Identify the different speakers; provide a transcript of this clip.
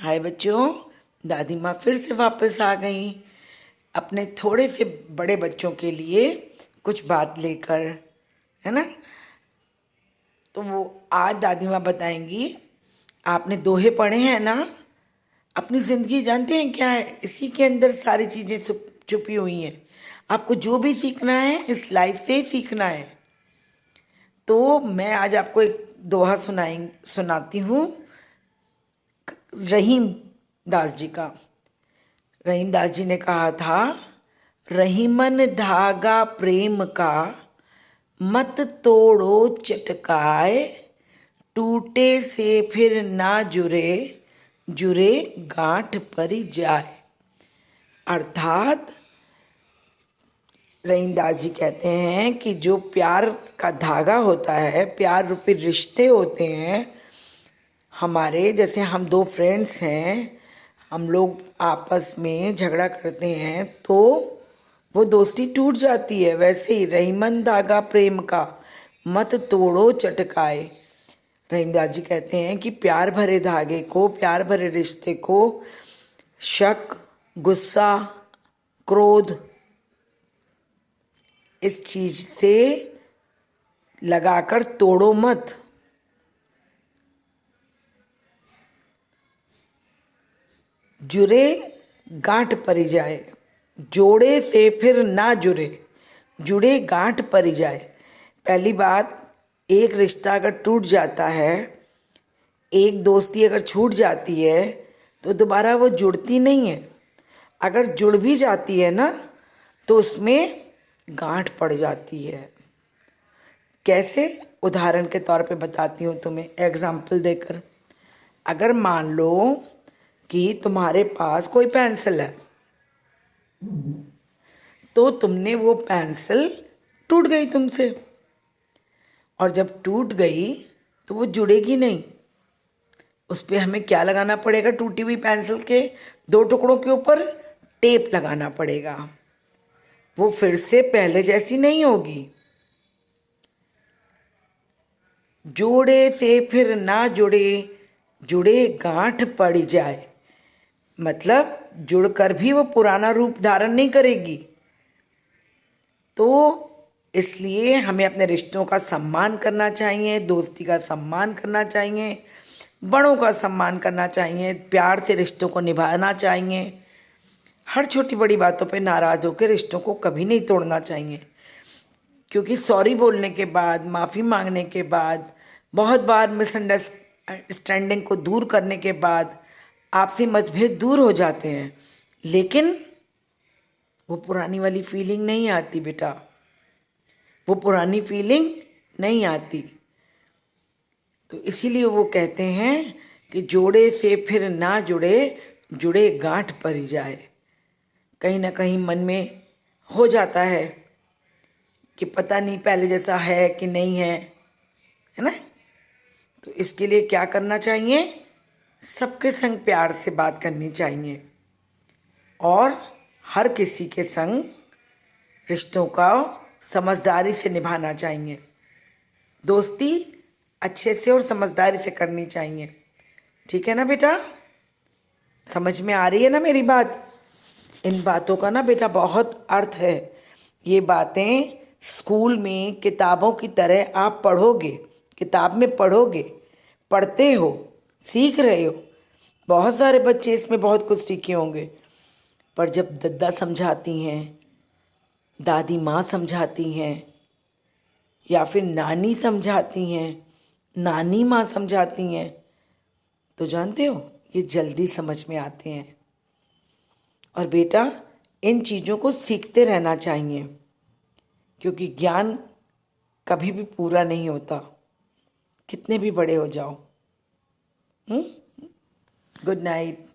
Speaker 1: हाय बच्चों, दादी माँ फिर से वापस आ गई अपने थोड़े से बड़े बच्चों के लिए कुछ बात लेकर, है ना। तो वो आज दादी माँ बताएंगी। आपने दोहे पढ़े हैं ना। अपनी ज़िंदगी जानते हैं क्या है, इसी के अंदर सारी चीज़ें छुपी हुई हैं। आपको जो भी सीखना है इस लाइफ से ही सीखना है। तो मैं आज आपको एक दोहा सुनाती हूँ रहीम दास जी का। रहीम दास जी ने कहा था, रहीमन धागा प्रेम का, मत तोड़ो चटकाए, टूटे से फिर ना जुरे, जुरे गांठ परी जाए। अर्थात रहीम दास जी कहते हैं कि जो प्यार का धागा होता है, प्यार रूपी रिश्ते होते हैं हमारे, जैसे हम दो फ्रेंड्स हैं, हम लोग आपस में झगड़ा करते हैं तो वो दोस्ती टूट जाती है। वैसे ही रहीमन धागा प्रेम का, मत तोड़ो चटकाए। रहीमदास जी कहते हैं कि प्यार भरे धागे को, प्यार भरे रिश्ते को शक, गुस्सा, क्रोध इस चीज से लगाकर तोड़ो मत। जुरे गांठ परी जाए, जोड़े से फिर ना जुड़े, जुड़े गांठ परी जाए। पहली बात, एक रिश्ता अगर टूट जाता है, एक दोस्ती अगर छूट जाती है तो दोबारा वो जुड़ती नहीं है। अगर जुड़ भी जाती है ना तो उसमें गांठ पड़ जाती है। कैसे? उदाहरण के तौर पे बताती हूँ तुम्हें एग्जाम्पल देकर। अगर मान लो कि तुम्हारे पास कोई पेंसिल है, तो तुमने वो पेंसिल टूट गई तुमसे, और जब टूट गई तो वो जुड़ेगी नहीं। उस पर हमें क्या लगाना पड़ेगा? टूटी हुई पेंसिल के दो टुकड़ों के ऊपर टेप लगाना पड़ेगा। वो फिर से पहले जैसी नहीं होगी। जोड़े से फिर ना जुड़े, जुड़े गांठ पड़ जाए। मतलब जुड़कर भी वो पुराना रूप धारण नहीं करेगी। तो इसलिए हमें अपने रिश्तों का सम्मान करना चाहिए, दोस्ती का सम्मान करना चाहिए, बड़ों का सम्मान करना चाहिए, प्यार से रिश्तों को निभाना चाहिए। हर छोटी बड़ी बातों पे नाराज़ होकर रिश्तों को कभी नहीं तोड़ना चाहिए, क्योंकि सॉरी बोलने के बाद, माफ़ी मांगने के बाद, बहुत बार मिसअंडरस्टैंडिंग को दूर करने के बाद आपसी मतभेद दूर हो जाते हैं, लेकिन वो पुरानी वाली फीलिंग नहीं आती बेटा। वो पुरानी फीलिंग नहीं आती। तो इसीलिए वो कहते हैं कि जोड़े से फिर ना जुड़े, जुड़े गांठ पड़ जाए। कहीं ना कहीं मन में हो जाता है कि पता नहीं पहले जैसा है कि नहीं है ना। तो इसके लिए क्या करना चाहिए? सबके संग प्यार से बात करनी चाहिए और हर किसी के संग रिश्तों का समझदारी से निभाना चाहिए। दोस्ती अच्छे से और समझदारी से करनी चाहिए। ठीक है ना बेटा? समझ में आ रही है ना मेरी बात? इन बातों का ना बेटा बहुत अर्थ है। ये बातें स्कूल में किताबों की तरह आप पढ़ोगे, किताब में पढ़ोगे, पढ़ते हो, सीख रहे हो। बहुत सारे बच्चे इसमें बहुत कुछ सीखे होंगे, पर जब दद्दा समझाती हैं, दादी माँ समझाती हैं, या फिर नानी समझाती हैं, नानी माँ समझाती हैं, तो जानते हो ये जल्दी समझ में आते हैं। और बेटा इन चीज़ों को सीखते रहना चाहिए, क्योंकि ज्ञान कभी भी पूरा नहीं होता, कितने भी बड़े हो जाओ। Good night.